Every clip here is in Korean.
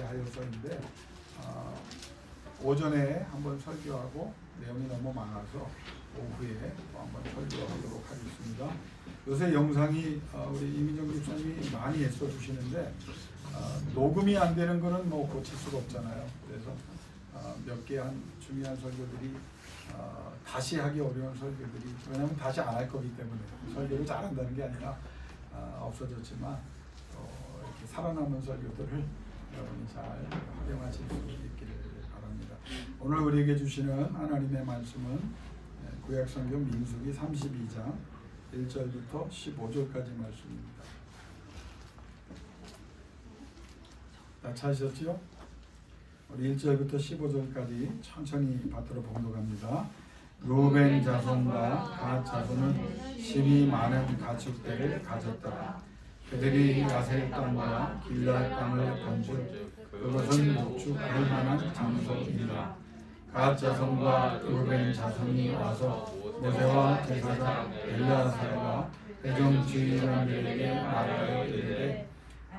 하여서인데 오전에 한번 설교하고 내용이 너무 많아서 오후에 또 한번 설교하도록 하겠습니다. 요새 영상이 우리 이민정 집사님이 많이 애써 주시는데 녹음이 안 되는 거는 뭐 고칠 수가 없잖아요. 그래서 몇 개 한 중요한 설교들이 다시 하기 어려운 설교들이, 왜냐하면 다시 안 할 거기 때문에 설교를 잘한다는 게 아니라 없어졌지만 이렇게 살아남은 설교들을 여러분이 잘 활용하실 수 있기를 바랍니다. 오늘 우리에게 주시는 하나님의 말씀은 구약성경 민수기 32장 1절부터 15절까지 말씀입니다. 다 찾으셨죠? 우리 1절부터 15절까지 천천히 받들어 봉독합니다. 루벤 자손과 갓 자손은 심히 많은 가축대를 가졌더라. 그들이 야셀 땅과 길앗 땅을 건줄 그것은 목축할 만한 장소이라. 갓 자손과 루벤 자손이 와서 모세와 제사장 엘르아살과 회중 주의관들에게 말하여 이르되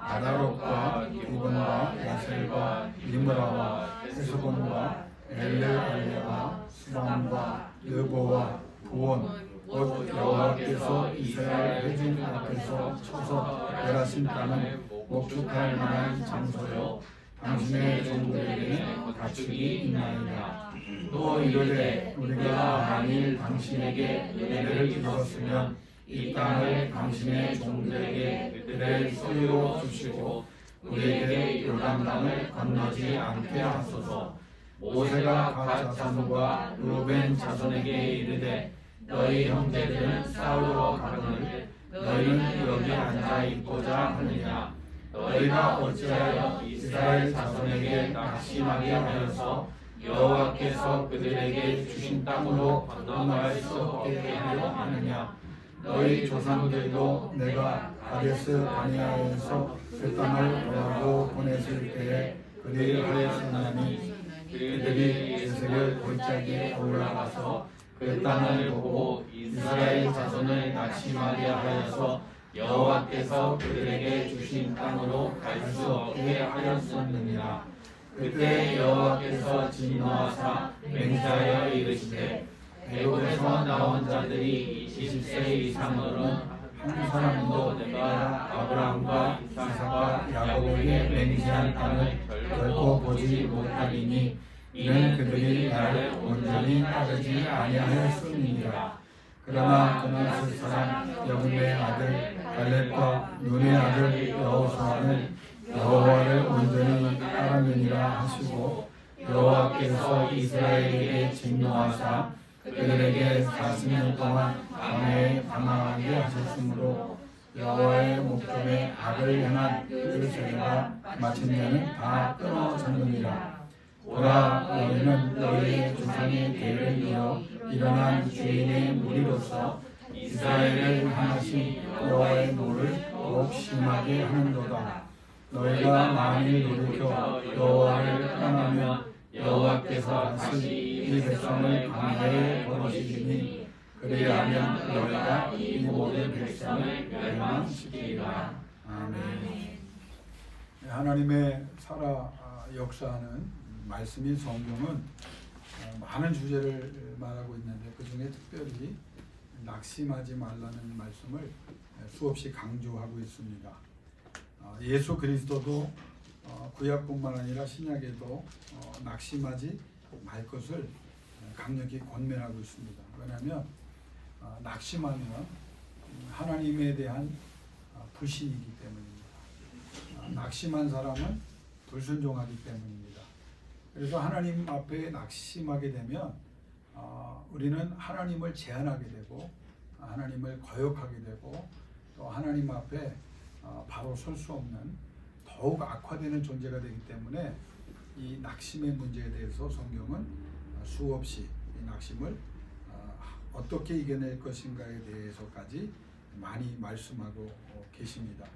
아다롯과 기본과 야셀과 이므라와 헤스본과 엘레알레와 수밤과 느보와 부온 곧 여호와께서 이스라엘 회중 앞에서 쳐서 멸하신 땅은 목축할 만한 장소요 당신의 종들에게는 가축이 있나이다. 또 이르되 우리가 만일 당신에게 은혜를 입었으면 이 땅을 당신의 종들에게 그들의 소유로 주시고 우리에게 요단강을 건너지 않게 하소서. 모세가 갓 자손과 루벤 자손에게 이르되 너희 형제들은 싸우러 가거늘 너희는 여기 앉아 있고자 하느냐. 너희가 어찌하여 이스라엘 자손에게 낙심하게 하여서 여호와께서 그들에게 주신 땅으로 건너갈 수 없게 하려 하느냐. 너희 조상들도 내가 가데스 바네아에서 그 땅을 보라고 보냈을 때에 그들이 하였으나니 그들이 에스겔 골짜기에 올라가서 그 땅을 보고 이스라엘 자손을 낙심하게 하여서 여호와께서 그들에게 주신 땅으로 갈 수 없게 하였었느니라. 그때 여호와께서 진노하사 맹세하여 이르시되 애굽에서 나온 자들이 20세 이상으로는 한 사람도 내가 아브라함과 이삭과 야곱에게 맹세한 땅을 결코 보지 못하리니 이는 그들이 나를 온전히 따르지 아니하였음이니라. 그러나 그나스 사람 여분의 아들 갈렙과 눈의 아들 여호수아는 여호와를 온전히 따르느니라 하시고 여호와께서 이스라엘에게 진노하사 그들에게 40년 동안 광야에 방황하게 하셨으므로 여호와의 목전에 악을 행한 그 세대가 마침내는 다 끊어졌느니라. 오라 너희는 너희의 조상의 대를 이어 일어난 주인의 무리로서 이스라엘을 향하신 여호와의 노를 더욱 심하게 하는도다. 너희가 만일 돌이켜 여호와를 떠나면 여호와께서 다시 이 백성을 광야에 버리시리니 그리하면 너희가 이 모든 백성을 멸망시키리라. 아멘. 하나님의 살아 역사하는 말씀인 성경은 많은 주제를 말하고 있는데 그 중에 특별히 낙심하지 말라는 말씀을 수없이 강조하고 있습니다. 예수 그리스도도 구약뿐만 아니라 신약에도 낙심하지 말 것을 강력히 권면하고 있습니다. 왜냐하면 낙심하면 하나님에 대한 불신이기 때문입니다. 낙심한 사람은 불순종하기 때문입니다. 그래서 하나님 앞에 낙심하게 되면 우리는 하나님을 제한하게 되고 하나님을 거역하게 되고 또 하나님 앞에 바로 설 수 없는 더욱 악화되는 존재가 되기 때문에 이 낙심의 문제에 대해서 성경은 수없이 이 낙심을 어떻게 이겨낼 것인가에 대해서까지 많이 말씀하고 계십니다.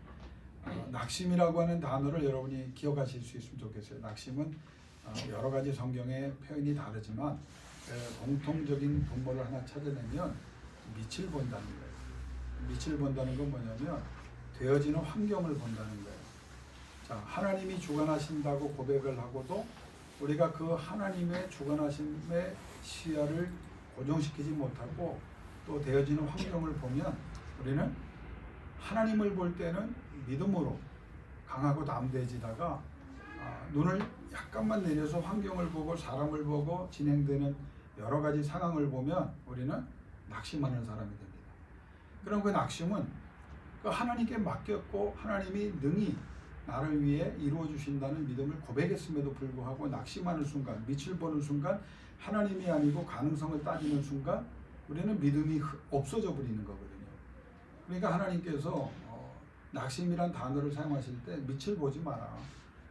낙심이라고 하는 단어를 여러분이 기억하실 수 있으면 좋겠어요. 낙심은 여러 가지 성경의 표현이 다르지만 공통적인 분모를 하나 찾아내면 빛을 본다는 거예요. 빛을 본다는 건 뭐냐면 되어지는 환경을 본다는 거예요. 자, 하나님이 주관하신다고 고백을 하고도 우리가 그 하나님의 주관하심의 시야를 고정시키지 못하고 또 되어지는 환경을 보면 우리는 하나님을 볼 때는 믿음으로 강하고 담대해지다가 눈을 약간만 내려서 환경을 보고 사람을 보고 진행되는 여러 가지 상황을 보면 우리는 낙심하는 사람이 됩니다. 그럼 그 낙심은 그 하나님께 맡겼고 하나님이 능히 나를 위해 이루어 주신다는 믿음을 고백했음에도 불구하고 낙심하는 순간, 빛을 보는 순간, 하나님이 아니고 가능성을 따지는 순간 우리는 믿음이 없어져 버리는 거거든요. 그러니까 하나님께서 낙심이란 단어를 사용하실 때 빛을 보지 마라,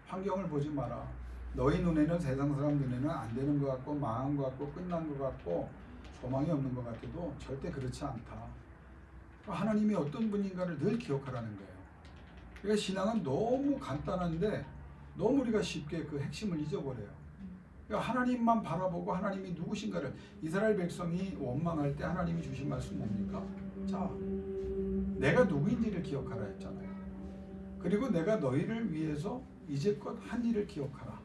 환경을 보지 마라, 너희 눈에는 세상 사람 눈에는 안 되는 것 같고 망한 것 같고 끝난 것 같고 소망이 없는 것 같아도 절대 그렇지 않다. 하나님이 어떤 분인가를 늘 기억하라는 거예요. 그러니까 신앙은 너무 간단한데 너무 우리가 쉽게 그 핵심을 잊어버려요. 그러니까 하나님만 바라보고 하나님이 누구신가를, 이스라엘 백성이 원망할 때 하나님이 주신 말씀 뭡니까? 자, 내가 누구인지를 기억하라 했잖아요. 그리고 내가 너희를 위해서 이제껏 한 일을 기억하라.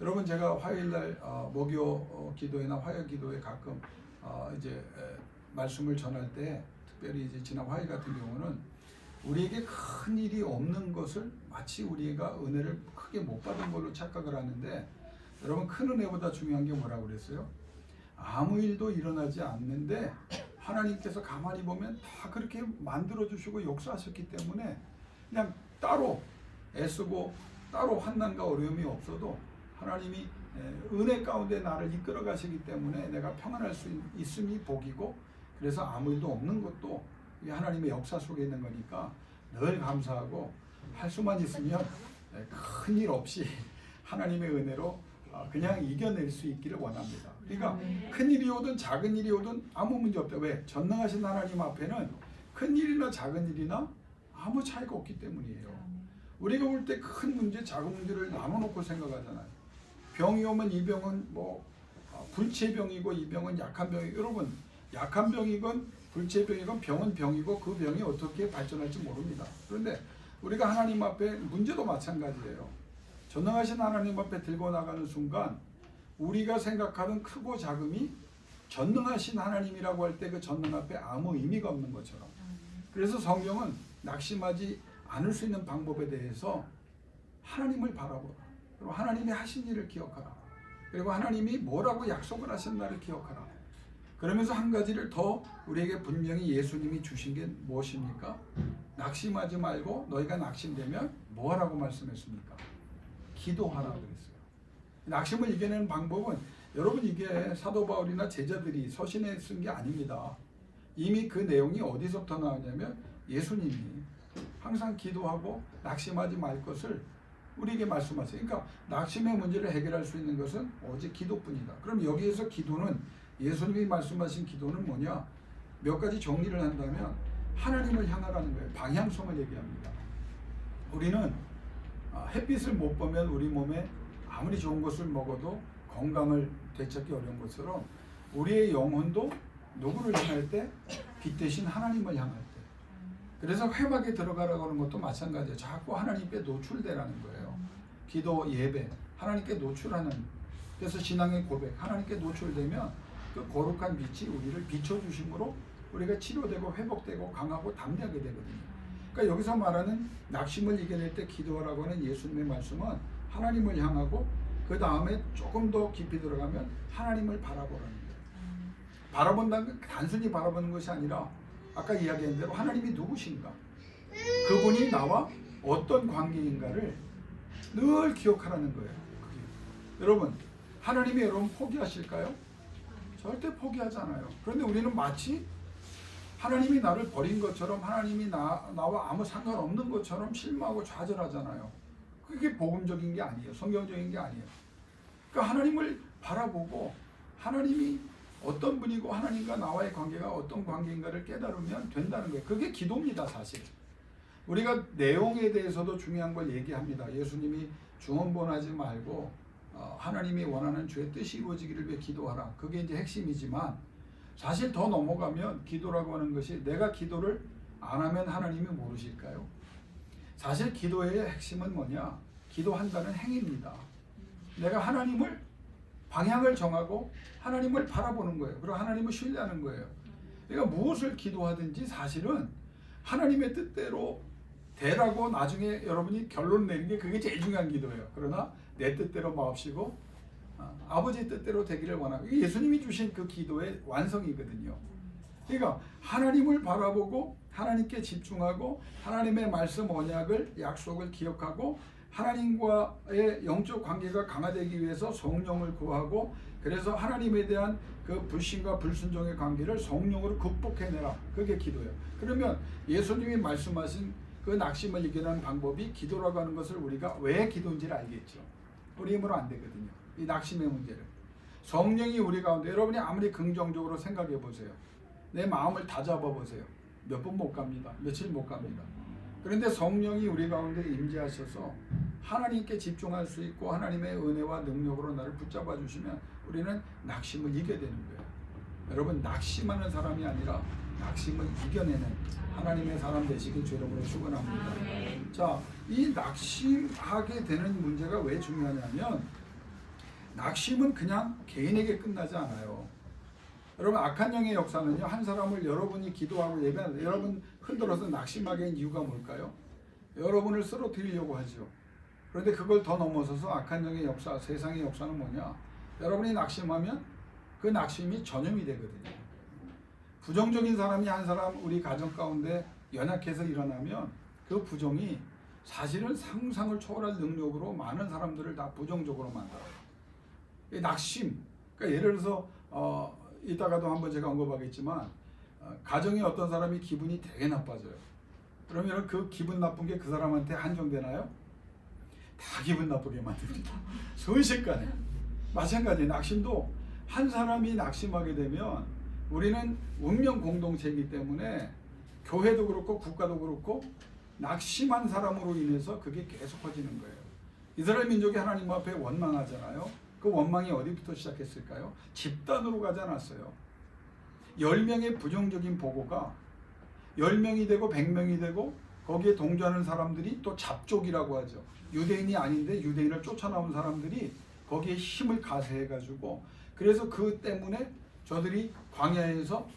여러분, 제가 화요일날 목요 기도회나 화요 기도회 가끔 이제 말씀을 전할 때, 특별히 이제 지난 화요일 같은 경우는 우리에게 큰 일이 없는 것을 마치 우리가 은혜를 크게 못 받은 걸로 착각을 하는데, 여러분, 큰 은혜보다 중요한 게 뭐라고 그랬어요? 아무 일도 일어나지 않는데 하나님께서 가만히 보면 다 그렇게 만들어 주시고 역사하셨기 때문에 그냥 따로 애쓰고 따로 환난과 어려움이 없어도 하나님이 은혜 가운데 나를 이끌어 가시기 때문에 내가 평안할 수 있음이 복이고, 그래서 아무 일도 없는 것도 하나님의 역사 속에 있는 거니까 늘 감사하고 할 수만 있으면 큰 일 없이 하나님의 은혜로 그냥 이겨낼 수 있기를 원합니다. 그러니까 큰 일이 오든 작은 일이 오든 아무 문제 없다. 왜? 전능하신 하나님 앞에는 큰 일이나 작은 일이나 아무 차이가 없기 때문이에요. 우리가 볼 때 큰 문제, 작은 문제를 나눠놓고 생각하잖아요. 병이 오면 이 병은 불치병이고 이 병은 약한 병이고, 여러분, 약한 병이건 불치병이건 병은 병이고 그 병이 어떻게 발전할지 모릅니다. 그런데 우리가 하나님 앞에 문제도 마찬가지예요. 전능하신 하나님 앞에 들고 나가는 순간 우리가 생각하는 크고 작음이 전능하신 하나님이라고 할 때 그 전능 앞에 아무 의미가 없는 것처럼, 그래서 성경은 낙심하지 않을 수 있는 방법에 대해서 하나님을 바라보라, 그리고 하나님이 하신 일을 기억하라, 그리고 하나님이 뭐라고 약속을 하셨나를 기억하라. 그러면서 한 가지를 더 우리에게 분명히 예수님이 주신 게 무엇입니까? 낙심하지 말고 너희가 낙심되면 뭐 하라고 말씀했습니까? 기도하라 그랬어요. 낙심을 이겨내는 방법은, 여러분, 이게 사도 바울이나 제자들이 서신에 쓴 게 아닙니다. 이미 그 내용이 어디서부터 나왔냐면 예수님이 항상 기도하고 낙심하지 말 것을 우리에게 말씀하세요. 그러니까 낙심의 문제를 해결할 수 있는 것은 오직 기도뿐이다. 그럼 여기에서 기도는, 예수님이 말씀하신 기도는 뭐냐? 몇 가지 정리를 한다면 하나님을 향하라는 거예요. 방향성을 얘기합니다. 우리는 햇빛을 못 보면 우리 몸에 아무리 좋은 것을 먹어도 건강을 되찾기 어려운 것처럼 우리의 영혼도 누구를 향할 때? 빛 대신 하나님을 향할 때. 그래서 회막에 들어가라고 하는 것도 마찬가지예요. 자꾸 하나님께 노출되라는 거예요. 기도, 예배, 하나님께 노출하는, 그래서 신앙의 고백, 하나님께 노출되면 그 거룩한 빛이 우리를 비춰주심으로 우리가 치료되고 회복되고 강하고 담대하게 되거든요. 그러니까 여기서 말하는 낙심을 이겨낼 때 기도하라고 하는 예수님의 말씀은 하나님을 향하고 그 다음에 조금 더 깊이 들어가면 하나님을 바라보라는 거예요. 바라본다는 건 단순히 바라보는 것이 아니라 아까 이야기한 대로 하나님이 누구신가, 그분이 나와 어떤 관계인가를 늘 기억하라는 거예요. 여러분, 하나님이 여러분 포기하실까요? 절대 포기하지 않아요. 그런데 우리는 마치 하나님이 나를 버린 것처럼, 하나님이 나와 아무 상관없는 것처럼 실망하고 좌절하잖아요. 그게 복음적인 게 아니에요. 성경적인 게 아니에요. 그러니까 하나님을 바라보고 하나님이 어떤 분이고 하나님과 나와의 관계가 어떤 관계인가를 깨달으면 된다는 거예요. 그게 기도입니다, 사실. 우리가 내용에 대해서도 중요한 걸 얘기합니다. 예수님이 중언부언하지 말고 하나님이 원하는 주의 뜻이 이루어지기를 위해 기도하라. 그게 이제 핵심이지만, 사실 더 넘어가면 기도라고 하는 것이, 내가 기도를 안 하면 하나님이 모르실까요? 사실 기도의 핵심은 뭐냐? 기도한다는 행위입니다. 내가 하나님을 방향을 정하고 하나님을 바라보는 거예요. 그리고 하나님을 신뢰하는 거예요. 그러니까 무엇을 기도하든지 사실은 하나님의 뜻대로 되라고 나중에 여러분이 결론 내는 게 그게 제일 중요한 기도예요. 그러나 내 뜻대로 마옵시고 아버지 뜻대로 되기를 원하고, 이게 예수님이 주신 그 기도의 완성이거든요. 그러니까 하나님을 바라보고 하나님께 집중하고 하나님의 말씀 언약을 약속을 기억하고 하나님과의 영적 관계가 강화되기 위해서 성령을 구하고, 그래서 하나님에 대한 그 불신과 불순종의 관계를 성령으로 극복해내라. 그게 기도예요. 그러면 예수님이 말씀하신 그 낙심을 이겨내는 방법이 기도라고 하는 것을 우리가 왜 기도인지를 알겠죠. 우리 힘으로 안 되거든요. 이 낙심의 문제를. 성령이 우리 가운데, 여러분이 아무리 긍정적으로 생각해 보세요. 내 마음을 다잡아 보세요. 몇 번 못 갑니다. 며칠 못 갑니다. 그런데 성령이 우리 가운데 임재하셔서 하나님께 집중할 수 있고 하나님의 은혜와 능력으로 나를 붙잡아 주시면 우리는 낙심을 이겨야 되는 거예요. 여러분, 낙심하는 사람이 아니라 낙심을 이겨내는 하나님의 사람 되시길 주 이름으로 축원합니다. 자, 이 낙심하게 되는 문제가 왜 중요하냐면, 낙심은 그냥 개인에게 끝나지 않아요. 여러분, 악한 영의 역사는요, 한 사람을 여러분이 기도하고 예배하는데 여러분 흔들어서 낙심하게 한 이유가 뭘까요? 여러분을 쓰러뜨리려고 하죠. 그런데 그걸 더 넘어서서 악한 영의 역사, 세상의 역사는 뭐냐? 여러분이 낙심하면 그 낙심이 전염이 되거든요. 부정적인 사람이 한 사람 우리 가정 가운데 연약해서 일어나면 그 부정이 사실은 상상을 초월할 능력으로 많은 사람들을 다 부정적으로 만들어요. 이 낙심, 그러니까 예를 들어서 이따가도 한번 제가 언급하겠지만 가정에 어떤 사람이 기분이 되게 나빠져요. 그러면 그 기분 나쁜 게 그 사람한테 한정되나요? 다 기분 나쁘게 만듭니다. 순식간에. 마찬가지 낙심도 한 사람이 낙심하게 되면 우리는 운명 공동체이기 때문에 교회도 그렇고 국가도 그렇고 낙심한 사람으로 인해서 그게 계속 퍼지는 거예요. 이스라엘 민족이 하나님 앞에 원망하잖아요. 그 원망이 어디부터 시작했을까요? 집단으로 가지 않았어요. 10명의 부정적인 보고가 10명이 되고 100명이 되고 거기에 동조하는 사람들이 또 잡족이라고 하죠. 유대인이 아닌데 유대인을 쫓아나온 사람들이 거기에 힘을 가세해가지고, 그래서 그 때문에 저들이 광야에서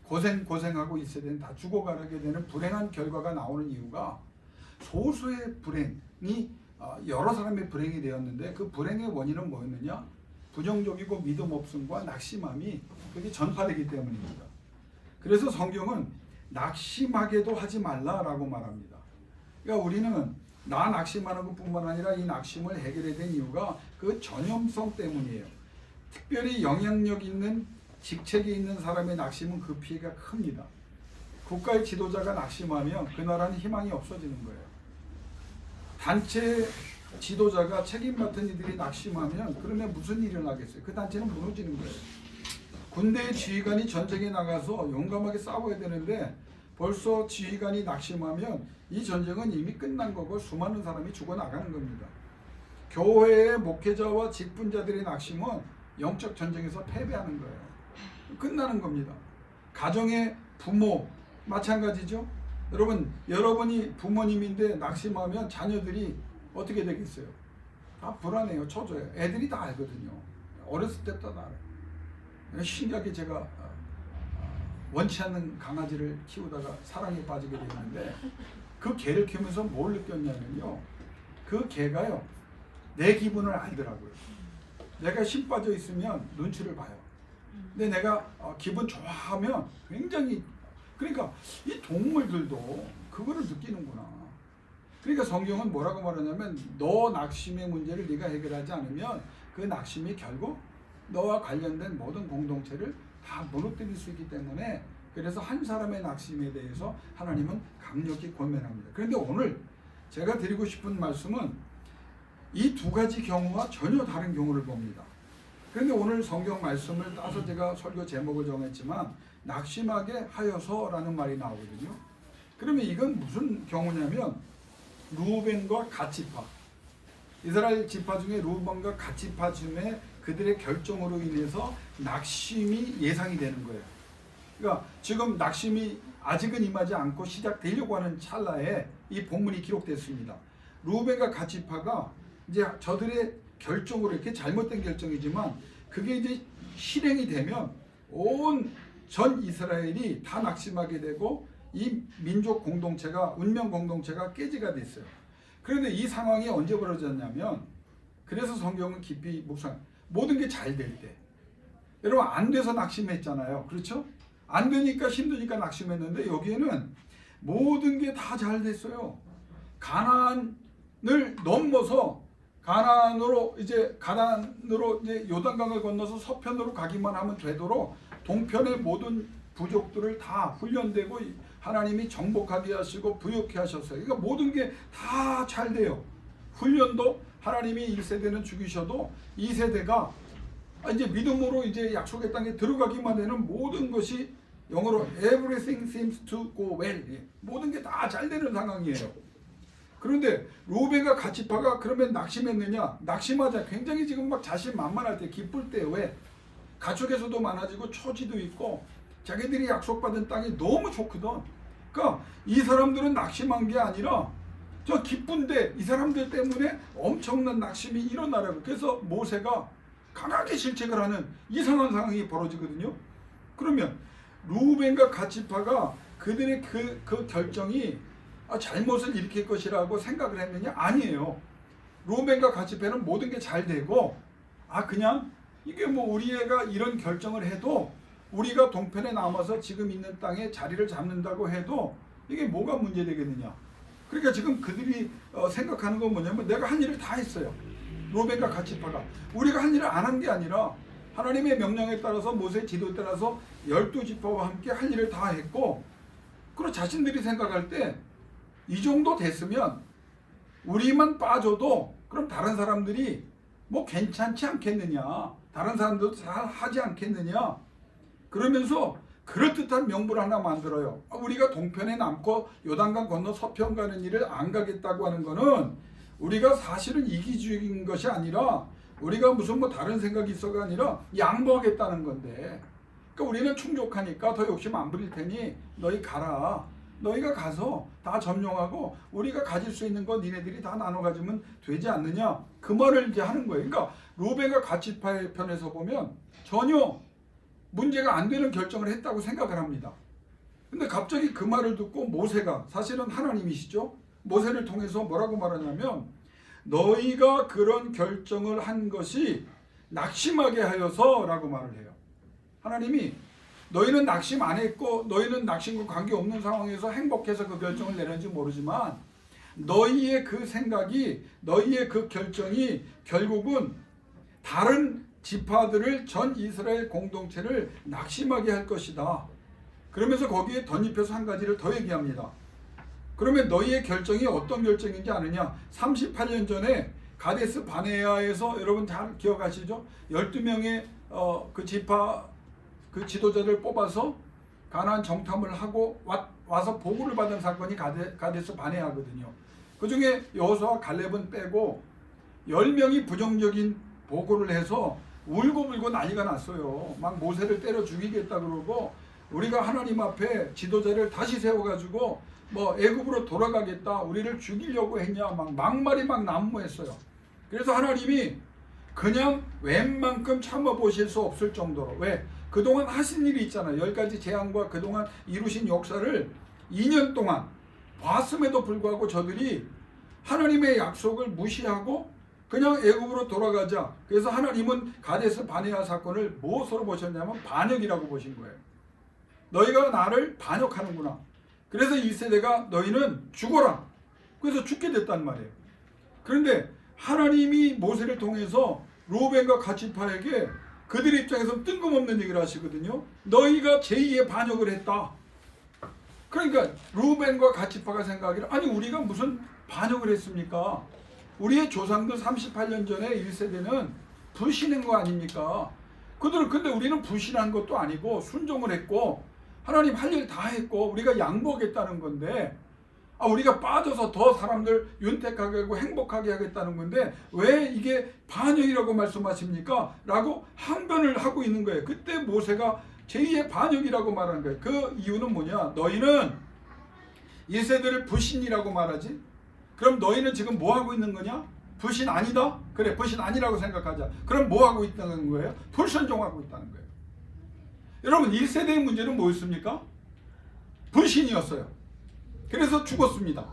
고생하고 있어야 되는, 다 죽어가게 되는 불행한 결과가 나오는 이유가 소수의 불행이 여러 사람의 불행이 되었는데, 그 불행의 원인은 뭐였느냐? 부정적이고 믿음 없음과 낙심함이 그게 전파되기 때문입니다. 그래서 성경은 낙심하게도 하지 말라라고 말합니다. 그러니까 우리는 나 낙심하는 것뿐만 아니라 이 낙심을 해결해야 된 이유가 그 전염성 때문이에요. 특별히 영향력 있는 직책에 있는 사람의 낙심은 그 피해가 큽니다. 국가의 지도자가 낙심하면 그 나라는 희망이 없어지는 거예요. 단체 지도자가 책임 맡은 이들이 낙심하면 그러면 무슨 일이 일어나겠어요? 그 단체는 무너지는 거예요. 군대의 지휘관이 전쟁에 나가서 용감하게 싸워야 되는데 벌써 지휘관이 낙심하면 이 전쟁은 이미 끝난 거고 수많은 사람이 죽어나가는 겁니다. 교회의 목회자와 직분자들의 낙심은 영적 전쟁에서 패배하는 거예요. 끝나는 겁니다. 가정의 부모 마찬가지죠. 여러분이 부모님인데 낙심하면 자녀들이 어떻게 되겠어요? 다 불안해요. 초조해요. 애들이 다 알거든요. 어렸을 때부터 다 알아요. 신기하게 제가 원치 않는 강아지를 키우다가 사랑에 빠지게 되었는데 그 개를 키우면서 뭘 느꼈냐면요. 그 개가요. 내 기분을 알더라고요. 내가 심 빠져 있으면 눈치를 봐요. 근데 내가 기분 좋아하면 굉장히, 그러니까 이 동물들도 그거를 느끼는구나. 그러니까 성경은 뭐라고 말하냐면 너 낙심의 문제를 네가 해결하지 않으면 그 낙심이 결국 너와 관련된 모든 공동체를 다 무너뜨릴 수 있기 때문에, 그래서 한 사람의 낙심에 대해서 하나님은 강력히 권면합니다. 그런데 오늘 제가 드리고 싶은 말씀은 이 두 가지 경우와 전혀 다른 경우를 봅니다. 그런데 오늘 성경 말씀을 따서 제가 설교 제목을 정했지만 낙심하게 하여서라는 말이 나오거든요. 그러면 이건 무슨 경우냐면 루벤과 갓지파, 이스라엘 지파 중에 루벤과 갓지파 중에 그들의 결정으로 인해서 낙심이 예상이 되는 거예요. 그러니까 지금 낙심이 아직은 임하지 않고 시작되려고 하는 찰나에 이 본문이 기록됐습니다. 루벤과 갓 지파가 이제 저들의 결정으로 이렇게 잘못된 결정이지만 그게 이제 실행이 되면 온 전 이스라엘이 다 낙심하게 되고 이 민족 공동체가 운명 공동체가 깨지가 됐어요. 그런데 이 상황이 언제 벌어졌냐면 그래서 성경은 깊이 묵상 모든 게 잘 될 때 여러분 안 돼서 낙심했잖아요. 그렇죠? 안 되니까 힘드니까 낙심했는데 여기에는 모든 게 다 잘 됐어요. 가나안을 넘어서 가나안으로 이제 요단강을 건너서 서편으로 가기만 하면 되도록 동편의 모든 부족들을 다 훈련되고 하나님이 정복하게 하시고 부욕케 하셨어요. 그러니까 모든 게 다 잘 돼요. 훈련도 하나님이 1세대는 죽이셔도 2세대가 이제 믿음으로 이제 약속의 땅에 들어가기만 되는 모든 것이 영어로 everything seems to go well. 모든 게 다 잘 되는 상황이에요. 그런데 루벤과 갓 지파가 그러면 낙심했느냐? 낙심하자. 굉장히 지금 막 자신만만할 때 기쁠 때 왜? 가축에서도 많아지고 초지도 있고 자기들이 약속받은 땅이 너무 좋거든. 그러니까 이 사람들은 낙심한 게 아니라 저 기쁜데 이 사람들 때문에 엄청난 낙심이 일어나라고. 그래서 모세가 강하게 실책을 하는 이상한 상황이 벌어지거든요. 그러면 루벤과 갓 지파가 그들의 그 결정이 잘못을 일으킬 것이라고 생각을 했느냐? 아니에요. 루벤과 갓 지파는 모든 게 잘 되고 그냥 이게 뭐 우리 애가 이런 결정을 해도 우리가 동편에 남아서 지금 있는 땅에 자리를 잡는다고 해도 이게 뭐가 문제되겠느냐? 그러니까 지금 그들이 생각하는 건 뭐냐면 내가 한 일을 다 했어요. 루벤과 갓 지파가 우리가 한 일을 안 한 게 아니라 하나님의 명령에 따라서 모세의 지도에 따라서 12지파와 함께 할 일을 다 했고 그리고 자신들이 생각할 때 이 정도 됐으면 우리만 빠져도 그럼 다른 사람들이 뭐 괜찮지 않겠느냐, 다른 사람들도 잘 하지 않겠느냐 그러면서 그럴듯한 명분을 하나 만들어요. 우리가 동편에 남고 요단강 건너 서편 가는 일을 안 가겠다고 하는 거는 우리가 사실은 이기주의인 것이 아니라 우리가 무슨 뭐 다른 생각이 있어가 아니라 양보하겠다는 건데, 그러니까 우리는 충족하니까 더 욕심 안 부릴 테니 너희 가라. 너희가 가서 다 점령하고 우리가 가질 수 있는 거 니네들이 다 나눠 가지면 되지 않느냐, 그 말을 이제 하는 거예요. 그러니까 루벤과 갓 지파의 편에서 보면 전혀 문제가 안 되는 결정을 했다고 생각을 합니다. 근데 갑자기 그 말을 듣고 모세가, 사실은 하나님이시죠, 모세를 통해서 뭐라고 말하냐면 너희가 그런 결정을 한 것이 낙심하게 하여서 라고 말을 해요. 하나님이 너희는 낙심 안 했고 너희는 낙심과 관계없는 상황에서 행복해서 그 결정을 내렸는지 모르지만 너희의 그 생각이, 너희의 그 결정이 결국은 다른 지파들을, 전 이스라엘 공동체를 낙심하게 할 것이다. 그러면서 거기에 덧입혀서 한 가지를 더 얘기합니다. 그러면 너희의 결정이 어떤 결정인지 아느냐? 38년 전에 가데스 바네아에서 여러분 잘 기억하시죠? 12명의 그 지파 그 지도자를 뽑아서 가나안 정탐을 하고 와서 보고를 받은 사건이 가데스 바네아거든요. 그 중에 여호수아와 갈렙은 빼고 10명이 부정적인 보고를 해서 울고불고 난리가 났어요. 막 모세를 때려 죽이겠다 그러고 우리가 하나님 앞에 지도자를 다시 세워가지고 뭐 애굽으로 돌아가겠다, 우리를 죽이려고 했냐, 막 막말이 막 난무했어요. 그래서 하나님이 그냥 웬만큼 참아보실 수 없을 정도로, 왜? 그동안 하신 일이 있잖아요. 10가지 재앙과 그동안 이루신 역사를 2년 동안 봤음에도 불구하고 저들이 하나님의 약속을 무시하고 그냥 애굽으로 돌아가자. 그래서 하나님은 가데스 바네아 사건을 무엇으로 보셨냐면 반역이라고 보신 거예요. 너희가 나를 반역하는구나. 그래서 1세대가 너희는 죽어라. 그래서 죽게 됐단 말이에요. 그런데 하나님이 모세를 통해서 루벤과 갓 지파에게 그들 입장에서 뜬금없는 얘기를 하시거든요. 너희가 제2의 반역을 했다. 그러니까 루벤과 갓 지파가 생각하기를, 아니 우리가 무슨 반역을 했습니까? 우리의 조상들 38년 전에 1세대는 불신한 거 아닙니까? 그들은, 근데 우리는 불신한 것도 아니고 순종을 했고 하나님 할 일 다 했고 우리가 양보하겠다는 건데, 우리가 빠져서 더 사람들 윤택하게 하고 행복하게 하겠다는 건데 왜 이게 반역이라고 말씀하십니까? 라고 항변을 하고 있는 거예요. 그때 모세가 제2의 반역이라고 말하는 거예요. 그 이유는 뭐냐? 너희는 1세대를 불신이라고 말하지? 그럼 너희는 지금 뭐 하고 있는 거냐? 불신 아니다? 그래, 불신 아니라고 생각하자. 그럼 뭐 하고 있다는 거예요? 불순종하고 있다는 거예요. 여러분, 1세대의 문제는 뭐였습니까? 불신이었어요. 그래서 죽었습니다.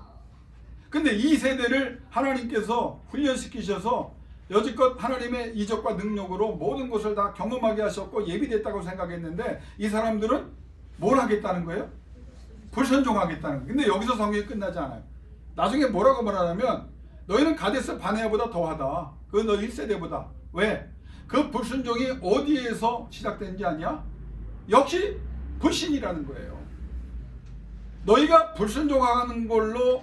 근데 2세대를 하나님께서 훈련시키셔서 여지껏 하나님의 이적과 능력으로 모든 것을 다 경험하게 하셨고 예비됐다고 생각했는데 이 사람들은 뭘 하겠다는 거예요? 불순종하겠다는 거예요. 근데 여기서 성경이 끝나지 않아요. 나중에 뭐라고 말하냐면 너희는 가데스 바네아보다 더하다. 그 너 1세대보다. 왜? 그 불순종이 어디에서 시작된지 아냐? 역시 불신이라는 거예요. 너희가 불순종하는 걸로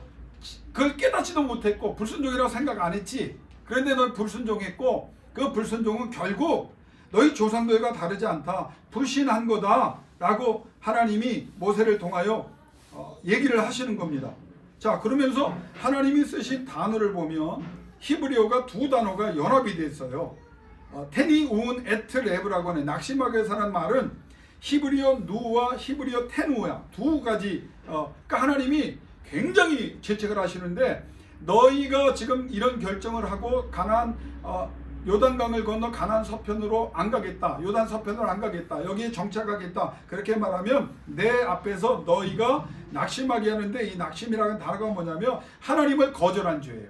그걸 깨닫지도 못했고 불순종이라고 생각 안 했지. 그런데 너 불순종했고 그 불순종은 결국 너희 조상들과 다르지 않다. 불신한 거다 라고 하나님이 모세를 통하여 얘기를 하시는 겁니다. 자, 그러면서 하나님이 쓰신 단어를 보면 히브리어가 두 단어가 연합이 됐어요. 테니 우은 에트 레브라고 하는 낙심하게사는 말은 히브리어 누와 히브리어 테누야 두 가지. 그러니까 하나님이 굉장히 재책을 하시는데 너희가 지금 이런 결정을 하고 가나안 요단강을 건너 가나안 서편으로 안 가겠다. 요단 서편으로 안 가겠다. 여기에 정착하겠다. 그렇게 말하면 내 앞에서 너희가 낙심하게 하는데 이 낙심이라는 단어가 뭐냐면 하나님을 거절한 죄예요.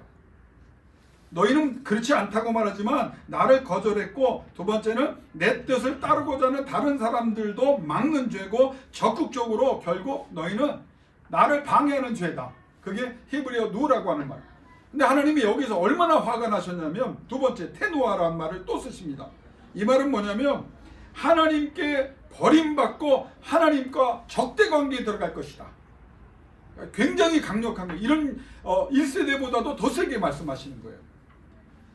너희는 그렇지 않다고 말하지만 나를 거절했고 두 번째는 내 뜻을 따르고자 하는 다른 사람들도 막는 죄고 적극적으로 결국 너희는 나를 방해하는 죄다. 그게 히브리어 누라고 하는 말. 근데 하나님이 여기서 얼마나 화가 나셨냐면 두 번째 테누아라는 말을 또 쓰십니다. 이 말은 뭐냐면 하나님께 버림받고 하나님과 적대 관계에 들어갈 것이다. 굉장히 강력한 거예요. 이런 1세대보다도 더 세게 말씀하시는 거예요.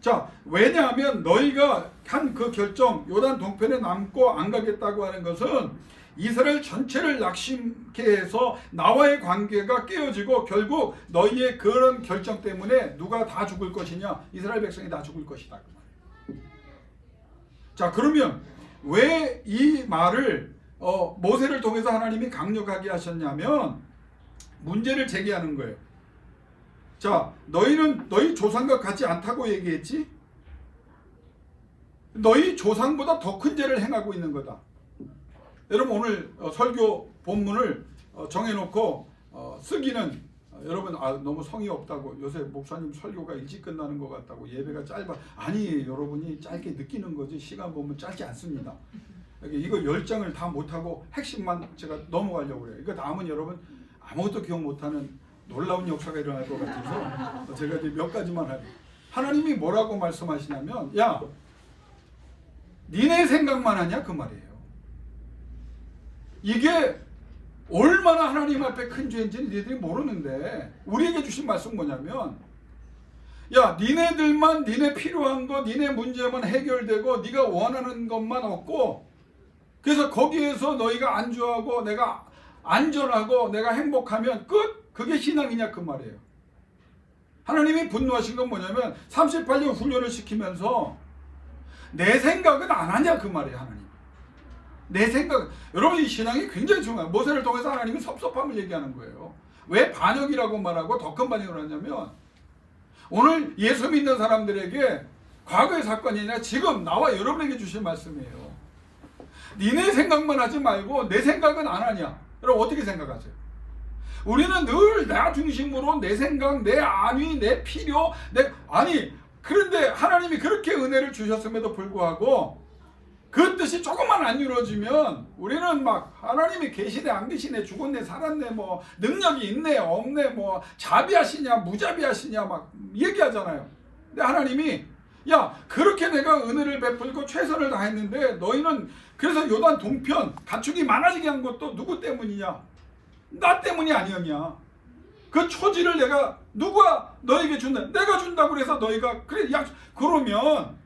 자, 왜냐하면 너희가 한 그 결정 요단 동편에 남고 안 가겠다고 하는 것은 이스라엘 전체를 낙심케 해서 나와의 관계가 깨어지고 결국 너희의 그런 결정 때문에 누가 다 죽을 것이냐? 이스라엘 백성이 다 죽을 것이다. 그 말이에요. 자, 그러면 왜 이 말을 모세를 통해서 하나님이 강력하게 하셨냐면 문제를 제기하는 거예요. 자, 너희는 너희 조상과 같지 않다고 얘기했지? 너희 조상보다 더 큰 죄를 행하고 있는 거다. 여러분 오늘 설교 본문을 정해놓고 쓰기는 여러분 너무 성의 없다고 요새 목사님 설교가 일찍 끝나는 것 같다고 예배가 짧아. 아니 여러분이 짧게 느끼는 거지 시간 보면 짧지 않습니다. 이거 10장을 다 못하고 핵심만 제가 넘어가려고 그래요. 이거 다음은 여러분 아무것도 기억 못하는 놀라운 역사가 일어날 것 같아서 제가 이제 몇 가지만 할게요. 하나님이 뭐라고 말씀하시냐면 야 니네 생각만 하냐 그 말이에요. 이게 얼마나 하나님 앞에 큰 죄인지는 니들이 모르는데 우리에게 주신 말씀 뭐냐면 야 니네들만 니네 필요한 거 니네 문제만 해결되고 네가 원하는 것만 얻고 그래서 거기에서 너희가 안주하고 내가 안전하고 내가 행복하면 끝? 그게 신앙이냐 그 말이에요. 하나님이 분노하신 건 뭐냐면 38년 훈련을 시키면서 내 생각은 안 하냐 그 말이에요. 하나님 내 생각. 여러분 이 신앙이 굉장히 중요해요. 모세를 통해서 하나님이 섭섭함을 얘기하는 거예요. 왜 반역이라고 말하고 더 큰 반역을 하냐면 오늘 예수 믿는 사람들에게 과거의 사건이 아니라 지금 나와 여러분에게 주신 말씀이에요. 니네 생각만 하지 말고 내 생각은 안 하냐. 여러분 어떻게 생각하세요? 우리는 늘 나 중심으로 내 생각, 내 안위, 내 필요, 그런데 하나님이 그렇게 은혜를 주셨음에도 불구하고 그 뜻이 조금만 안 이루어지면 우리는 막 하나님이 계시네 안 계시네 죽었네 살았네 뭐 능력이 있네 없네 뭐 자비하시냐 무자비하시냐 막 얘기하잖아요. 근데 하나님이 야 그렇게 내가 은혜를 베풀고 최선을 다했는데 너희는 그래서 요단 동편 가축이 많아지게 한 것도 누구 때문이냐? 나 때문이 아니었냐? 그 초지를 내가 누가 너에게 준다? 내가 준다고 해서 너희가 그래 그러면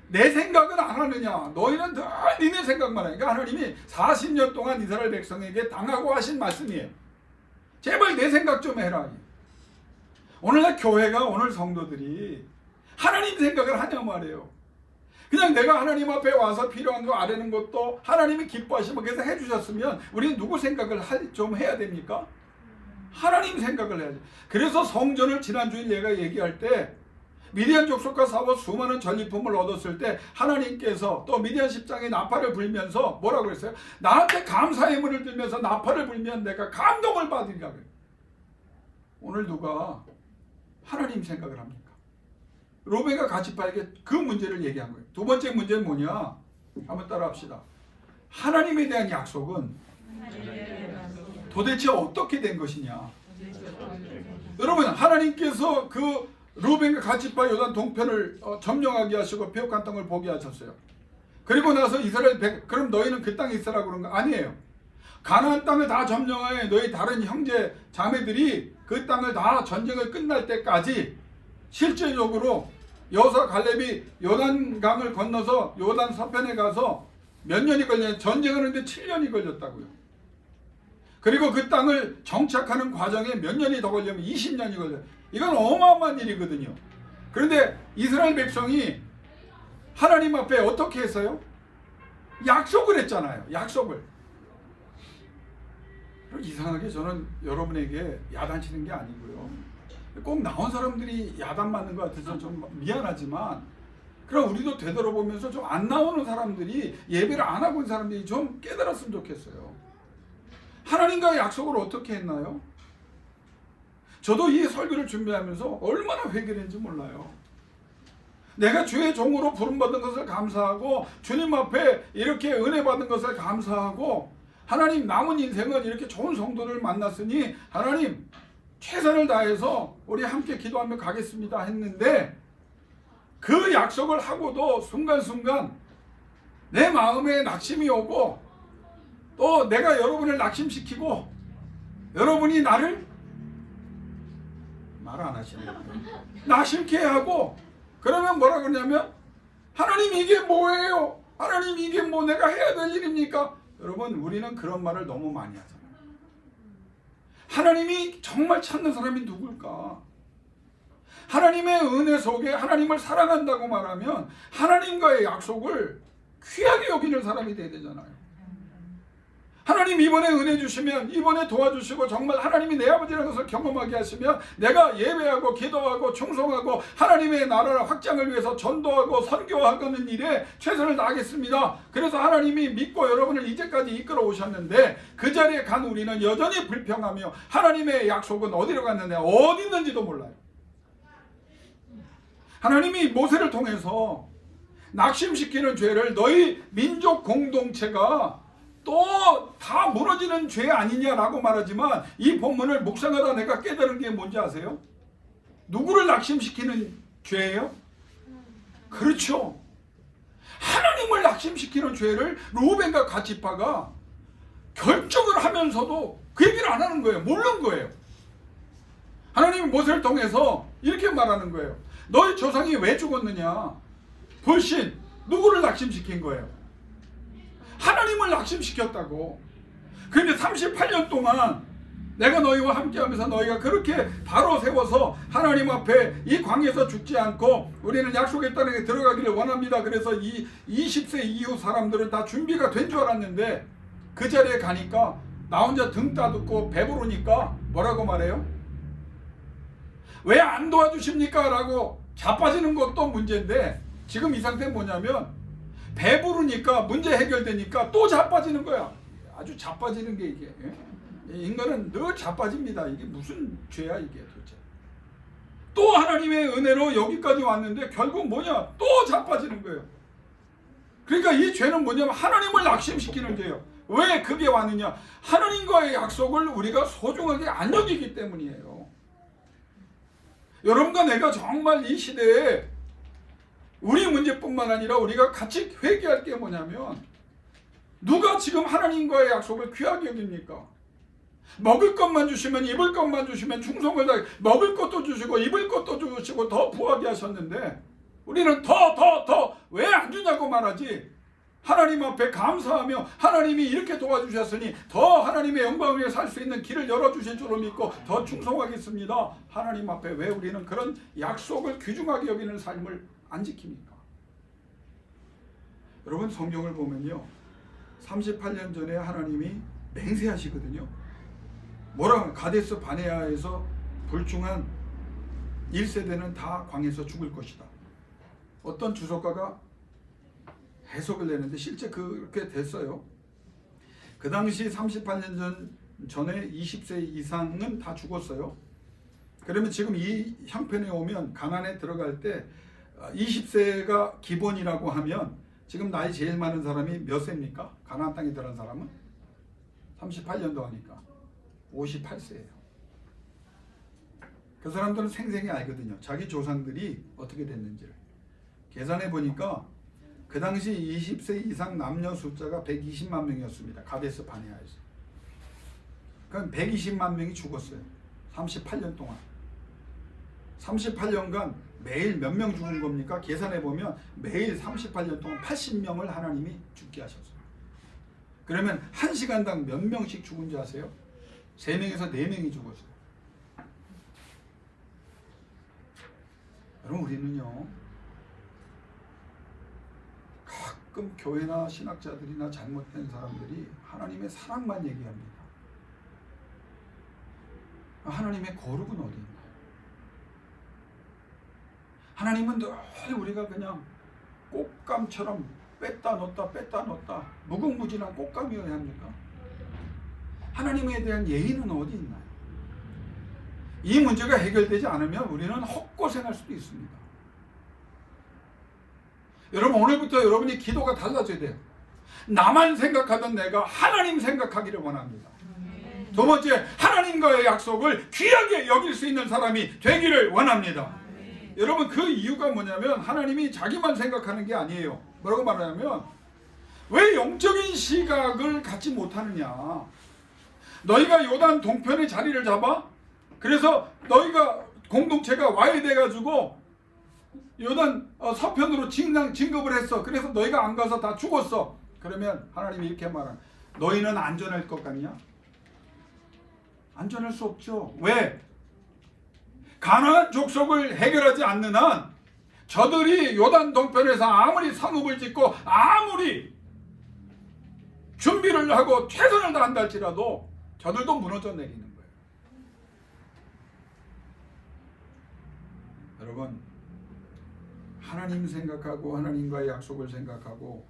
내 생각은 안 하느냐? 너희는 늘 니네 생각만 하니까 하나님이 40년 동안 이스라엘 백성에게 당하고 하신 말씀이에요. 제발 내 생각 좀 해라. 오늘날 교회가 오늘 성도들이 하나님 생각을 하냐 말이에요. 그냥 내가 하나님 앞에 와서 필요한 거 아뢰는 것도 하나님이 기뻐하시면 그래서 해주셨으면 우리는 누구 생각을 좀 해야 됩니까? 하나님 생각을 해야지. 그래서 성전을 지난주에 내가 얘기할 때 미디안 족속과 싸워 수많은 전리품을 얻었을 때 하나님께서 또 미디안 10장에 나팔을 불면서 뭐라고 그랬어요? 나한테 감사의 문을 들면서 나팔을 불면 내가 감동을 받으리라 그래요. 오늘 누가 하나님 생각을 합니까? 로베가 가치파에게 그 문제를 얘기한 거예요. 두 번째 문제는 뭐냐? 한번 따라합시다. 하나님에 대한 약속은 도대체 어떻게 된 것이냐? 여러분, 하나님께서 그 루벤과 가치파 요단 동편을 점령하게 하시고 배옥한 땅을 보게 하셨어요. 그리고 나서 이스라엘 그럼 너희는 그 땅에 있으라고 그런 거 아니에요. 가나안 땅을 다 점령하여 너희 다른 형제 자매들이 그 땅을 다 전쟁을 끝날 때까지 실질적으로 여호수아 갈렙이 요단강을 건너서 요단 서편에 가서 몇 년이 걸렸냐? 전쟁하는데 7년이 걸렸다고요. 그리고 그 땅을 정착하는 과정에 몇 년이 더 걸리면 20년이 걸려요. 이건 어마어마한 일이거든요. 그런데 이스라엘 백성이 하나님 앞에 어떻게 했어요? 약속을 했잖아요. 약속을. 이상하게 저는 여러분에게 야단치는 게 아니고요. 꼭 나온 사람들이 야단 맞는 것 같아서 좀 미안하지만, 그럼 우리도 되돌아보면서 좀 안 나오는 사람들이, 예배를 안 하고 있는 사람들이 좀 깨달았으면 좋겠어요. 하나님과의 약속을 어떻게 했나요? 저도 이 설교를 준비하면서 얼마나 회개했는지 몰라요. 내가 주의 종으로 부름받은 것을 감사하고 주님 앞에 이렇게 은혜 받은 것을 감사하고 하나님 남은 인생은 이렇게 좋은 성도를 만났으니 하나님 최선을 다해서 우리 함께 기도하며 가겠습니다 했는데, 그 약속을 하고도 순간순간 내 마음에 낙심이 오고 또 내가 여러분을 낙심시키고 여러분이 나를 말 안 하시네요. 낙심케 하고 그러면 뭐라 그러냐면 하나님 이게 뭐예요? 하나님 이게 뭐 내가 해야 될 일입니까? 여러분, 우리는 그런 말을 너무 많이 하잖아요. 하나님이 정말 찾는 사람이 누굴까? 하나님의 은혜 속에 하나님을 사랑한다고 말하면 하나님과의 약속을 귀하게 여기는 사람이 돼야 되잖아요. 하나님 이번에 은혜 주시면, 이번에 도와주시고 정말 하나님이 내 아버지라는 것을 경험하게 하시면 내가 예배하고 기도하고 충성하고 하나님의 나라를 확장을 위해서 전도하고 선교하는 일에 최선을 다하겠습니다. 그래서 하나님이 믿고 여러분을 이제까지 이끌어 오셨는데 그 자리에 간 우리는 여전히 불평하며 하나님의 약속은 어디로 갔느냐, 어디 있는지도 몰라요. 하나님이 모세를 통해서 낙심시키는 죄를 너희 민족 공동체가 또 다 무너지는 죄 아니냐라고 말하지만, 이 본문을 묵상하다 내가 깨달은 게 뭔지 아세요? 누구를 낙심시키는 죄예요? 그렇죠. 하나님을 낙심시키는 죄를 루벤과 갓지파가 결정을 하면서도 그 얘기를 안 하는 거예요. 모르는 거예요. 하나님이 모세를 통해서 이렇게 말하는 거예요. 너희 조상이 왜 죽었느냐? 불신, 누구를 낙심시킨 거예요? 하나님을 낙심시켰다고. 그런데 38년 동안 내가 너희와 함께하면서 너희가 그렇게 바로 세워서 하나님 앞에 이 광야에서 죽지 않고 우리는 약속의 땅에 들어가기를 원합니다. 그래서 이 20세 이후 사람들은 다 준비가 된 줄 알았는데 그 자리에 가니까 나 혼자 등 따듬고 배부르니까 뭐라고 말해요? 왜 안 도와주십니까? 라고 자빠지는 것도 문제인데, 지금 이 상태는 뭐냐면 배부르니까 문제 해결되니까 또 자빠지는 거야. 아주 자빠지는 게 이게. 인간은 늘 자빠집니다. 이게 무슨 죄야 이게 도대체. 또 하나님의 은혜로 여기까지 왔는데 결국 뭐냐? 또 자빠지는 거예요. 그러니까 이 죄는 뭐냐면 하나님을 낙심시키는 죄예요. 왜 그게 왔느냐? 하나님과의 약속을 우리가 소중하게 안 여기기 때문이에요. 여러분과 내가 정말 이 시대에 우리 문제뿐만 아니라 우리가 같이 회개할 게 뭐냐면, 누가 지금 하나님과의 약속을 귀하게 여깁니까? 먹을 것만 주시면, 입을 것만 주시면 충성을 다해 먹을 것도 주시고 입을 것도 주시고 더 부하게 하셨는데 우리는 더 왜 안 주냐고 말하지. 하나님 앞에 감사하며 하나님이 이렇게 도와주셨으니 더 하나님의 영광을 위해 살 수 있는 길을 열어주실 줄을 믿고 더 충성하겠습니다. 하나님 앞에 왜 우리는 그런 약속을 귀중하게 여기는 삶을 안 지킵니까? 여러분, 성경을 보면요, 38년 전에 하나님이 맹세하시거든요. 뭐라 가데스 바네아에서 불충한 1세대는 다 광에서 죽을 것이다. 어떤 주석가가 해석을 내는데 실제 그렇게 됐어요. 그 당시 38년 전에 20세 이상은 다 죽었어요. 그러면 지금 이 형편에 오면 가나안에 들어갈 때 20세가 기본이라고 하면 지금 나이 제일 많은 사람이 몇 세입니까? 가나안 땅에 들어간 사람은 38년도 하니까 58세예요. 그 사람들은 생생히 알거든요. 자기 조상들이 어떻게 됐는지를. 계산해 보니까 그 당시 20세 이상 남녀 숫자가 120만 명이었습니다. 가데스 바네아에서. 그럼 120만 명이 죽었어요. 38년 동안. 38년간 매일 몇 명 죽은 겁니까? 계산해 보면 매일 38년 동안 80명을 하나님이 죽게 하셨어요. 그러면 1시간당 몇 명씩 죽은지 아세요? 3명에서 4명이 죽었어요. 여러분, 우리는요, 가끔 교회나 신학자들이나 잘못된 사람들이 하나님의 사랑만 얘기합니다. 하나님의 거룩은 어디 있나요? 하나님은 늘 우리가 그냥 꽃감처럼 뺐다 넣었다 무궁무진한 꽃감이어야 합니까? 하나님에 대한 예의는 어디 있나요? 이 문제가 해결되지 않으면 우리는 헛고생할 수도 있습니다. 여러분, 오늘부터 여러분이 기도가 달라져야 돼요. 나만 생각하던 내가 하나님 생각하기를 원합니다. 두 번째, 하나님과의 약속을 귀하게 여길 수 있는 사람이 되기를 원합니다. 여러분, 그 이유가 뭐냐면 하나님이 자기만 생각하는 게 아니에요. 뭐라고 말하냐면, 왜 영적인 시각을 갖지 못하느냐. 너희가 요단 동편의 자리를 잡아? 그래서 너희가 공동체가 와야 돼가지고 요단 서편으로 진급을 했어. 그래서 너희가 안 가서 다 죽었어. 그러면 하나님이 이렇게 말하는, 너희는 안전할 것 같냐? 안전할 수 없죠. 왜? 가나안 족속을 해결하지 않는 한 저들이 요단 동편에서 아무리 성읍을 짓고 아무리 준비를 하고 최선을 다한다 할지라도 저들도 무너져 내리는 거예요. 여러분, 하나님 생각하고 하나님과의 약속을 생각하고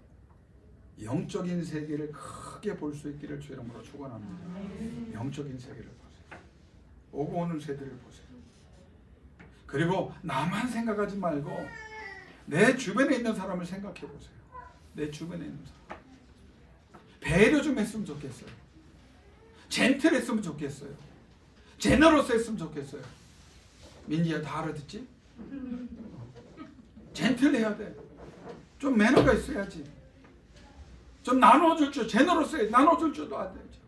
영적인 세계를 크게 볼 수 있기를 주 이름으로 축원합니다. 영적인 세계를 보세요. 오고 오는 세대를 보세요. 그리고 나만 생각하지 말고 내 주변에 있는 사람을 생각해 보세요. 내 주변에 있는 사람. 배려 좀 했으면 좋겠어요. 젠틀했으면 좋겠어요. 제너러스 했으면 좋겠어요. 민지야, 다 알아듣지? 젠틀해야 돼. 좀 매너가 있어야지. 좀 나눠줄 줄, 제너러스해. 나눠줄 줄도 안 되죠.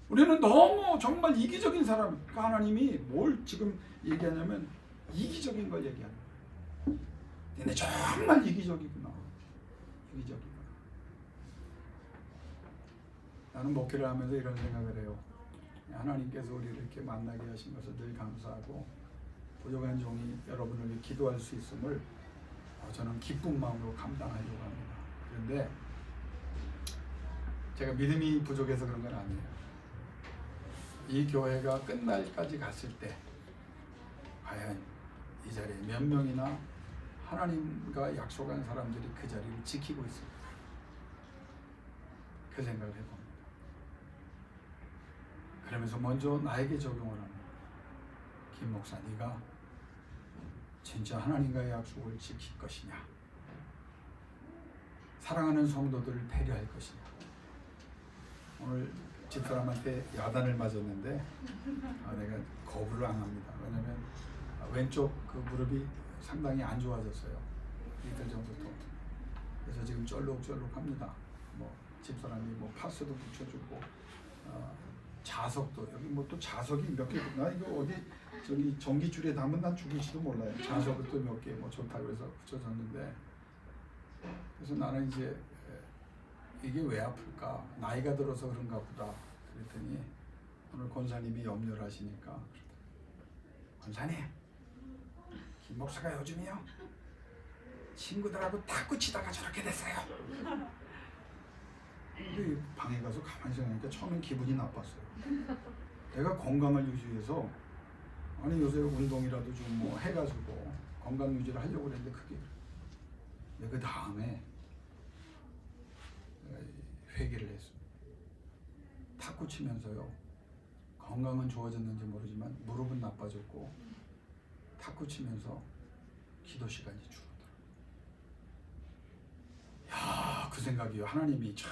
우리는 너무 정말 이기적인 사람. 하나님이 뭘 지금 얘기하냐면 이기적인 걸 얘기하는 거예요. 근데 정말 이기적이구나. 이기적이구나. 나는 목회를 하면서 이런 생각을 해요. 하나님께서 우리를 이렇게 만나게 하신 것을 늘 감사하고 부족한 종이 여러분을 위해 기도할 수 있음을 저는 기쁜 마음으로 감당하려고 합니다. 그런데 제가 믿음이 부족해서 그런 건 아니에요. 이 교회가 끝날까지 갔을 때 과연 이 자리에 몇 명이나 하나님과 약속한 사람들이 그 자리를 지키고 있을까? 그 생각을 해봅니다. 그러면서 먼저 나에게 적용을 합니다. 김 목사, 네가 진짜 하나님과의 약속을 지킬 것이냐? 사랑하는 성도들을 배려할 것이냐? 오늘 집사람한테 야단을 맞았는데 내가 거부를 안 합니다. 왜냐면 왼쪽 그 무릎이 상당히 안 좋아졌어요. 이틀 전부터. 그래서 지금 쩔룩쩔룩합니다. 뭐 집사람이 뭐 파스도 붙여주고 자석도, 여기 뭐 또 자석이 몇 개, 나 이거 어디 저기 전기줄에 담은 난 죽을지도 몰라요. 자석을 또 몇 개 뭐 좋다고 해서 붙여줬는데, 그래서 나는 이제 이게 왜 아플까? 나이가 들어서 그런가 보다. 그랬더니 오늘 권사님이 염려를 하시니까, 권사님, 김 목사가 요즘이요 친구들하고 탁구 치다가 저렇게 됐어요. 근데 방에 가서 가만히 생각하니까 처음엔 기분이 나빴어요. 내가 건강을 유지해서 아니 요새 운동이라도 좀 뭐 해가지고 건강 유지를 하려고 그랬는데 그게 그 다음에 회개를 했습니다. 탁구 치면서요. 건강은 좋아졌는지 모르지만 무릎은 나빠졌고 탁구 치면서 기도 시간이 줄어들어요. 야, 그 생각이요. 하나님이 참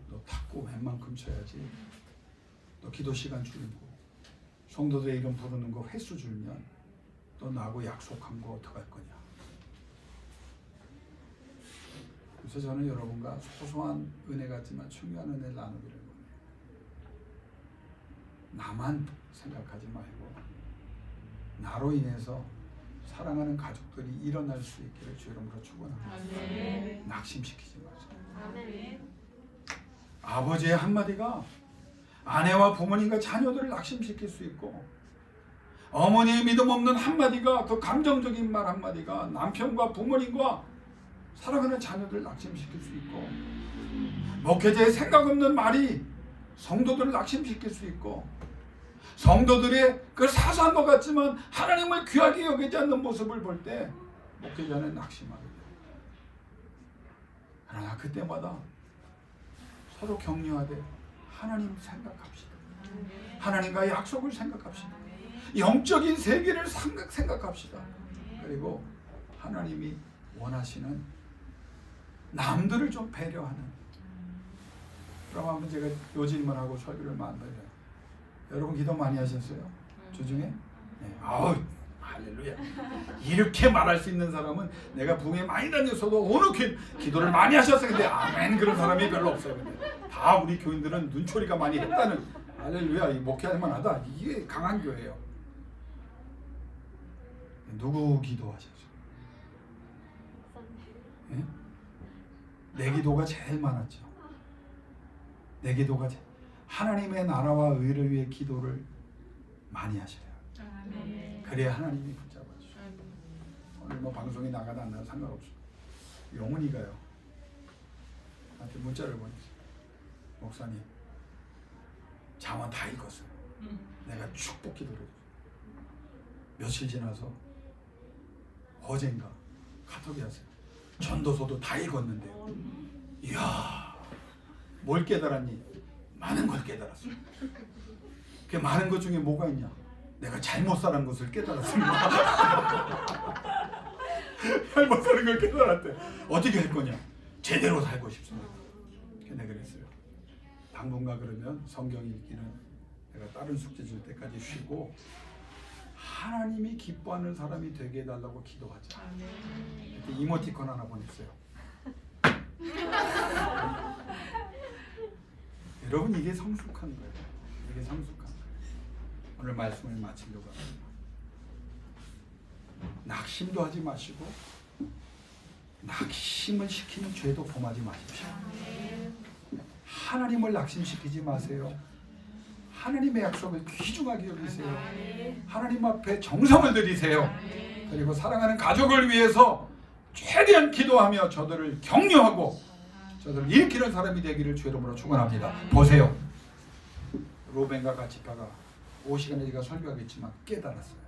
너 탁구 웬만큼 쳐야지. 너 기도 시간 줄이고 성도들의 이름 부르는 거 횟수 줄면 너 나하고 약속한 거 어떡할 거냐. 그래서 저는 여러분과 소소한 은혜 같지만 중요한 은혜를 나누기를 원해요. 나만 생각하지 말고 나로 인해서 사랑하는 가족들이 일어날 수 있기를 주 이름으로 축원합니다. 낙심시키지 마세요. 아버지의 한마디가 아내와 부모님과 자녀들을 낙심시킬 수 있고 어머니의 믿음 없는 한마디가 더 감정적인 말 한마디가 남편과 부모님과 사랑하는 자녀들을 낙심시킬 수 있고 목회자의 생각 없는 말이 성도들을 낙심시킬 수 있고 성도들의 그 사소한 것 같지만 하나님을 귀하게 여기지 않는 모습을 볼 때 목회자는 낙심하게 돼요. 그러나 그때마다 서로 격려하되 하나님 생각합시다. 하나님과의 약속을 생각합시다. 영적인 세계를 생각합시다. 그리고 하나님이 원하시는 남들을 좀 배려하는. 그럼 한번 제가 요 질문하고 설교를 만들어요. 여러분 기도 많이 하셨어요? 주중에? 네. 아우 할렐루야. 이렇게 말할 수 있는 사람은 내가 붕에 많이 다녔어도 어느 기도를 많이 하셨어요. 근데 아멘 그런 사람이 별로 없어요. 근데 다 우리 교인들은 눈초리가 많이 했다는 할렐루야. 이 목회할 만하다. 이게 강한 교회예요. 누구 기도하셨어요? 네? 내 기도가 제일 많았죠. 내 기도가 하나님의 나라와 의를 위해 기도를 많이 하셔요. 그래야 하나님이 붙잡아 주셔요. 오늘 뭐 방송이 나가다 안 나가도 상관없어요. 영훈이가요. 나한테 문자를 보냈어요. 목사님, 잠언 다 읽었어요. 내가 축복 기도를 해줬어요. 며칠 지나서 어젠가 카톡이 왔어요. 전도서도 다 읽었는데요. 이야, 뭘 깨달았니? 많은 걸 깨달았어요. 그 많은 것 중에 뭐가 있냐? 내가 잘못 사는 것을 깨달았습니다. 잘못 사는 걸 깨달았대. 어떻게 할 거냐? 제대로 살고 싶습니다. 내가 그랬어요. 당분간 그러면 성경 읽기는 내가 다른 숙제 줄 때까지 쉬고 하나님이 기뻐하는 사람이 되게 해달라고 기도하자. 이렇게 이모티콘 하나 보냈어요. 여러분 이게 성숙한 거예요. 이게 성숙한 거예요. 오늘 말씀을 마치려고 합니다. 낙심도 하지 마시고 낙심을 시키는 죄도 범하지 마십시오. 하나님을 낙심시키지 마세요. 하나님의 약속을 귀중하게 여기세요. 하나님 앞에 정성을 들이세요. 그리고 사랑하는 가족을 위해서 최대한 기도하며 저들을 격려하고 저들을 일으키는 사람이 되기를 주 이름으로 축원합니다. 보세요. 로벤과 가치파가 5시간에 제가 설교하겠지만 깨달았어요.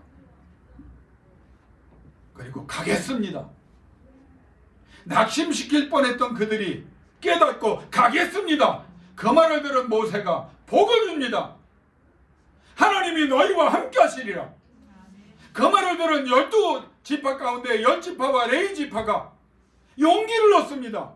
그리고 가겠습니다. 낙심시킬 뻔했던 그들이 깨닫고 가겠습니다. 그 말을 들은 모세가 복을 줍니다. 하나님이 너희와 함께 하시리라. 그 말을 들은 12지파 가운데 10지파와 레위지파가 용기를 얻습니다.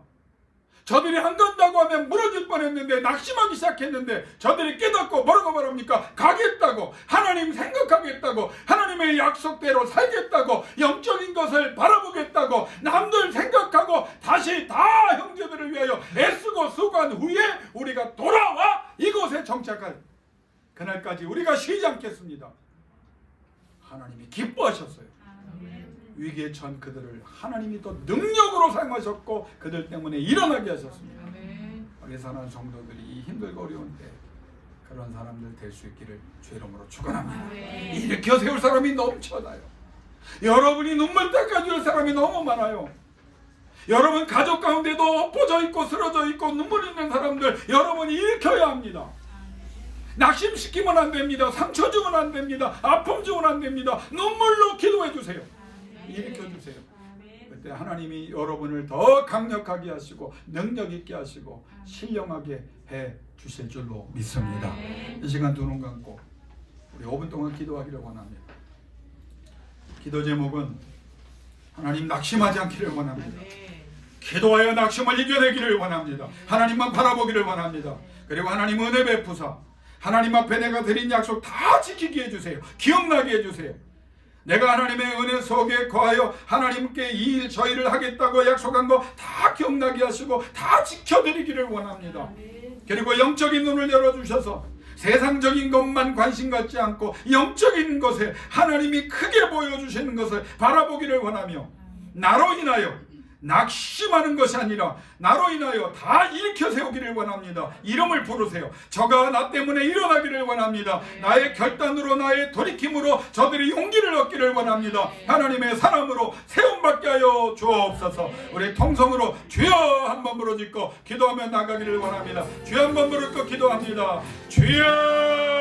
저들이 안 간다고 하면 무너질 뻔했는데 낙심하기 시작했는데 저들이 깨닫고 뭐라고 말합니까? 가겠다고, 하나님 생각하겠다고, 하나님의 약속대로 살겠다고, 영적인 것을 바라보겠다고, 남들 생각하고 다시 다 형제들을 위하여 애쓰고 수고한 후에 우리가 돌아와 이곳에 정착할 그날까지 우리가 쉬지 않겠습니다. 하나님이 기뻐하셨어요. 위기에 처한 그들을 하나님이 또 능력으로 사용하셨고 그들 때문에 일어나게 하셨습니다. 거기 사는 성도들이 이 힘들고 어려운 때 그런 사람들 될 수 있기를 주 이름으로 축원합니다. 일으켜 세울 사람이 넘쳐나요. 여러분이 눈물 닦아줄 사람이 너무 많아요. 여러분 가족 가운데도 엎어져 있고 쓰러져 있고 눈물 있는 사람들 여러분이 일으켜야 합니다. 낙심시키면 안 됩니다. 상처 주면 안 됩니다. 아픔 주면 안 됩니다. 눈물로 기도해 주세요. 일으켜 주세요. 그때 하나님이 여러분을 더 강력하게 하시고 능력 있게 하시고 신령하게 해 주실 줄로 믿습니다. 이 시간 두 눈 감고 우리 5분 동안 기도하기를 원합니다. 기도 제목은 하나님 낙심하지 않기를 원합니다. 기도하여 낙심을 이겨내기를 원합니다. 하나님만 바라보기를 원합니다. 그리고 하나님 은혜 베푸사 하나님 앞에 내가 드린 약속 다 지키게 해주세요. 기억나게 해주세요. 내가 하나님의 은혜 속에 거하여 하나님께 이 일 저희를 하겠다고 약속한 거 다 기억나게 하시고 다 지켜드리기를 원합니다. 그리고 영적인 눈을 열어주셔서 세상적인 것만 관심 갖지 않고 영적인 것에 하나님이 크게 보여주시는 것을 바라보기를 원하며 나로 인하여 낙심하는 것이 아니라 나로 인하여 다 일으켜 세우기를 원합니다. 이름을 부르세요. 저가 나 때문에 일어나기를 원합니다. 나의 결단으로 나의 돌이킴으로 저들이 용기를 얻기를 원합니다. 하나님의 사람으로 세움받게 하여 주옵소서. 우리 통성으로 주여 한번 부르짖고 기도하며 나가기를 원합니다. 주여 한번 부르짖고 기도합니다. 주여